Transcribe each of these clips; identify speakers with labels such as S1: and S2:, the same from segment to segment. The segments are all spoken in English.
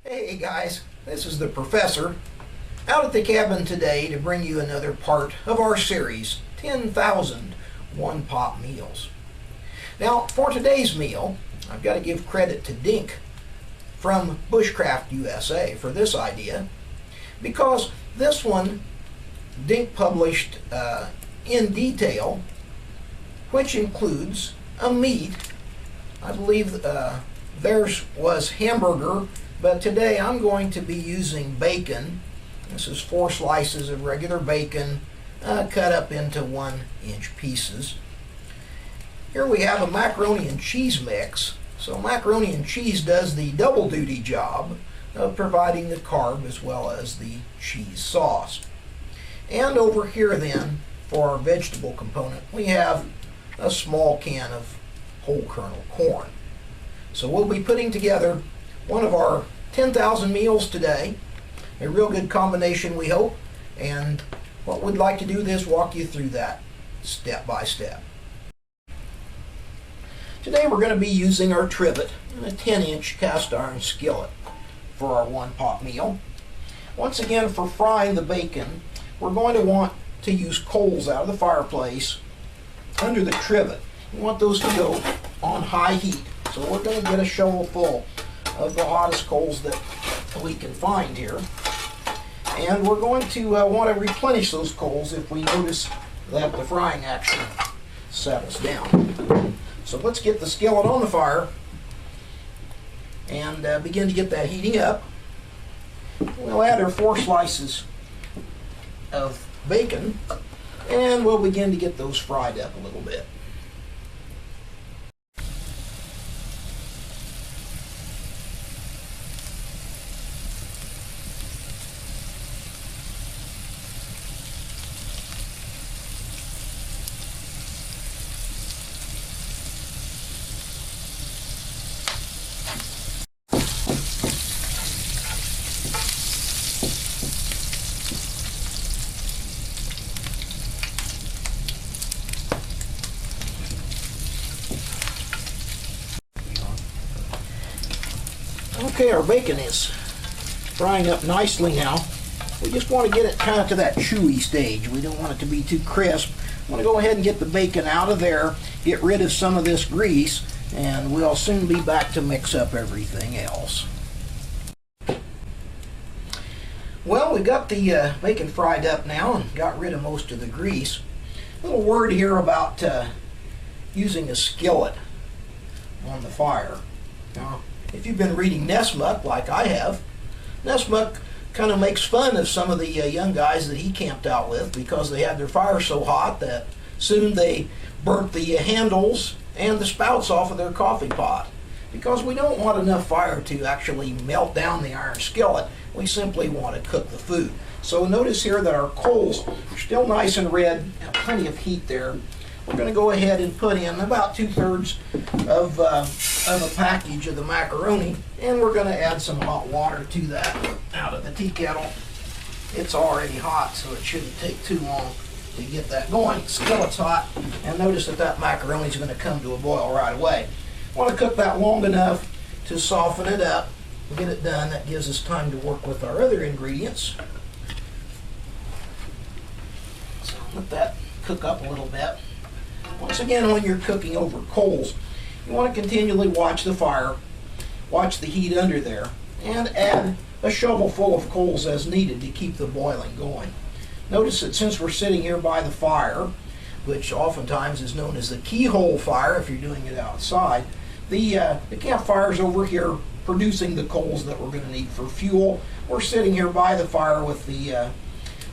S1: Hey guys, this is the Professor out at the cabin today to bring you another part of our series, 10,000 one-pot meals. Now, for today's meal, I've got to give credit to Dink from Bushcraft USA for this idea, because this one Dink published in detail, which includes a meat. I believe theirs was hamburger, but today I'm going to be using bacon. This is 4 slices of regular bacon cut up into 1-inch pieces. Here we have a macaroni and cheese mix. So macaroni and cheese does the double duty job of providing the carb as well as the cheese sauce. And over here then, for our vegetable component, we have a small can of whole kernel corn. So we'll be putting together one of our 10,000 meals today. A real good combination, we hope. And what we'd like to do is walk you through that step by step. Today we're going to be using our trivet and a 10-inch cast iron skillet for our one-pot meal. Once again, for frying the bacon, we're going to want to use coals out of the fireplace under the trivet. We want those to go on high heat. So we're going to get a shovel full of the hottest coals that we can find here. And we're going to want to replenish those coals if we notice that the frying action settles down. So let's get the skillet on the fire and begin to get that heating up. We'll add our 4 slices of bacon and we'll begin to get those fried up a little bit. Okay, our bacon is frying up nicely now. We just want to get it kind of to that chewy stage. We don't want it to be too crisp. I want to go ahead and get the bacon out of there, get rid of some of this grease, and we'll soon be back to mix up everything else. Well, we got the bacon fried up now and got rid of most of the grease. A little word here about using a skillet on the fire. Now, if you've been reading Nessmuck like I have, Nessmuck kind of makes fun of some of the young guys that he camped out with because they had their fire so hot that soon they burnt the handles and the spouts off of their coffee pot. Because we don't want enough fire to actually melt down the iron skillet, we simply want to cook the food. So notice here that our coals are still nice and red, have plenty of heat there. We're going to go ahead and put in about 2/3 of a package of the macaroni, and we're going to add some hot water to that out of the tea kettle. It's already hot, so it shouldn't take too long to get that going. Skillet's hot, and notice that that macaroni is going to come to a boil right away. Want to cook that long enough to soften it up and get it done. That gives us time to work with our other ingredients. So let that cook up a little bit. Once again, when you're cooking over coals, you want to continually watch the fire, watch the heat under there, and add a shovel full of coals as needed to keep the boiling going. Notice that since we're sitting here by the fire, which oftentimes is known as the keyhole fire if you're doing it outside, the campfire's over here producing the coals that we're going to need for fuel. We're sitting here by the fire with the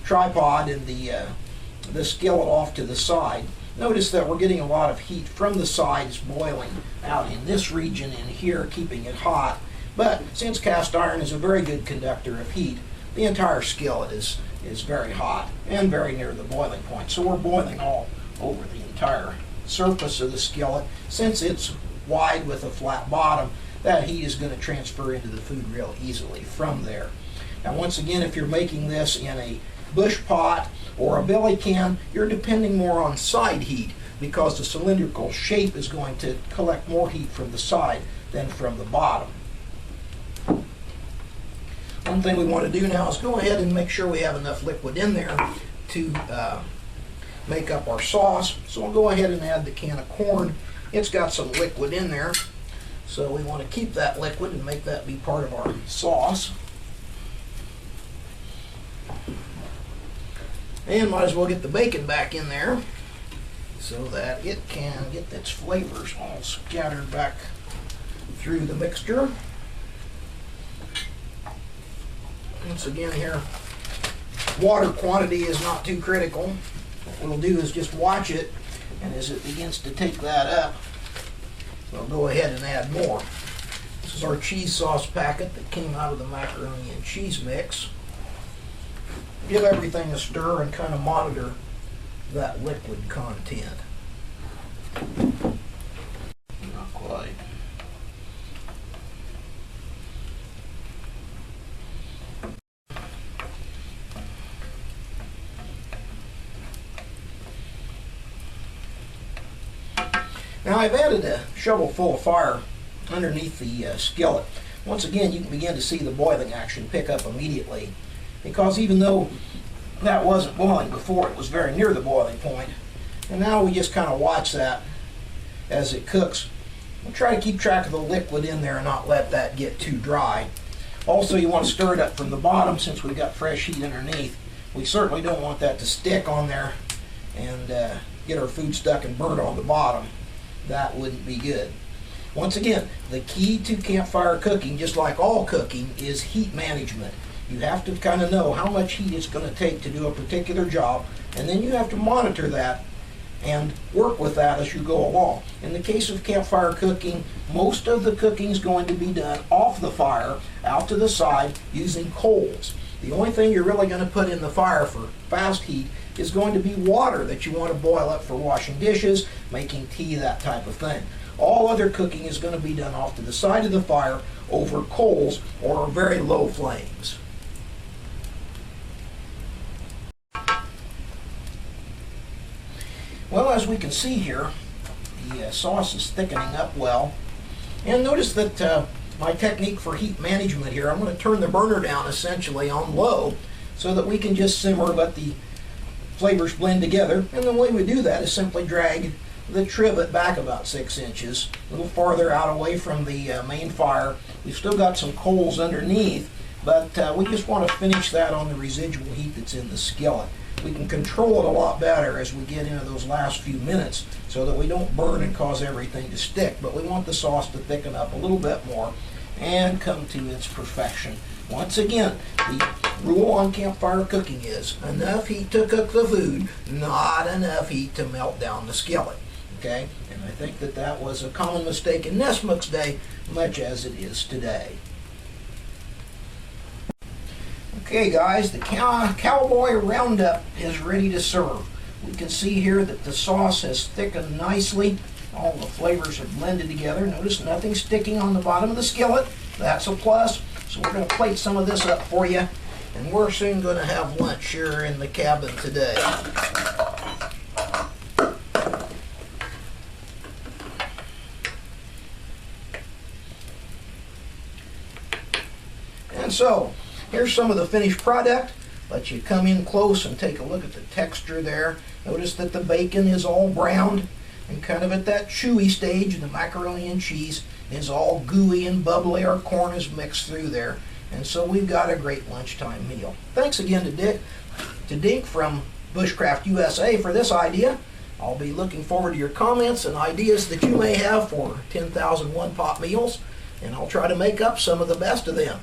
S1: tripod and the skillet off to the side. Notice that we're getting a lot of heat from the sides boiling out in this region in here, keeping it hot. But since cast iron is a very good conductor of heat, the entire skillet is very hot and very near the boiling point. So we're boiling all over the entire surface of the skillet. Since it's wide with a flat bottom, that heat is going to transfer into the food real easily from there. Now once again, if you're making this in a bush pot or a billy can, you're depending more on side heat because the cylindrical shape is going to collect more heat from the side than from the bottom. One thing we want to do now is go ahead and make sure we have enough liquid in there to make up our sauce. So we'll go ahead and add the can of corn. It's got some liquid in there, so we want to keep that liquid and make that be part of our sauce. And might as well get the bacon back in there so that it can get its flavors all scattered back through the mixture. Once again here, water quantity is not too critical. What we'll do is just watch it, and as it begins to take that up, we'll go ahead and add more. This is our cheese sauce packet that came out of the macaroni and cheese mix. Give everything a stir and kind of monitor that liquid content. Not quite. Now I've added a shovel full of fire underneath the skillet. Once again, you can begin to see the boiling action pick up immediately, because even though that wasn't boiling before, it was very near the boiling point. And now we just kind of watch that as it cooks. We'll try to keep track of the liquid in there and not let that get too dry. Also, you want to stir it up from the bottom since we've got fresh heat underneath. We certainly don't want that to stick on there and get our food stuck and burn on the bottom. That wouldn't be good. Once again, the key to campfire cooking, just like all cooking, is heat management. You have to kind of know how much heat it's going to take to do a particular job, and then you have to monitor that and work with that as you go along. In the case of campfire cooking, most of the cooking is going to be done off the fire, out to the side, using coals. The only thing you're really going to put in the fire for fast heat is going to be water that you want to boil up for washing dishes, making tea, that type of thing. All other cooking is going to be done off to the side of the fire over coals or very low flames. Well, as we can see here, the sauce is thickening up well. And notice that my technique for heat management here, I'm going to turn the burner down essentially on low so that we can just simmer, let the flavors blend together. And the way we do that is simply drag the trivet back about 6 inches, a little farther out away from the main fire. We've still got some coals underneath, but we just want to finish that on the residual heat that's in the skillet. We can control it a lot better as we get into those last few minutes so that we don't burn and cause everything to stick, but we want the sauce to thicken up a little bit more and come to its perfection. Once again, the rule on campfire cooking is enough heat to cook the food, not enough heat to melt down the skillet. Okay? And I think that that was a common mistake in Nessmuk's day, much as it is today. Okay guys, the Cowboy Round-Up is ready to serve. We can see here that the sauce has thickened nicely. All the flavors have blended together. Notice nothing sticking on the bottom of the skillet. That's a plus. So we're going to plate some of this up for you, and we're soon going to have lunch here in the cabin today. And so, here's some of the finished product. Let you come in close and take a look at the texture there. Notice that the bacon is all browned and kind of at that chewy stage. The macaroni and cheese is all gooey and bubbly. Our corn is mixed through there. And so we've got a great lunchtime meal. Thanks again to Dink from Bushcraft USA for this idea. I'll be looking forward to your comments and ideas that you may have for 10,000 one-pot meals, and I'll try to make up some of the best of them.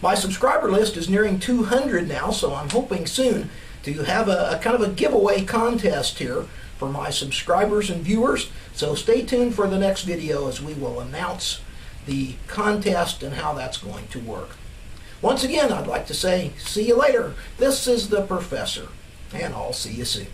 S1: My subscriber list is nearing 200 now, so I'm hoping soon to have a kind of a giveaway contest here for my subscribers and viewers. So stay tuned for the next video as we will announce the contest and how that's going to work. Once again, I'd like to say, see you later. This is the Professor, and I'll see you soon.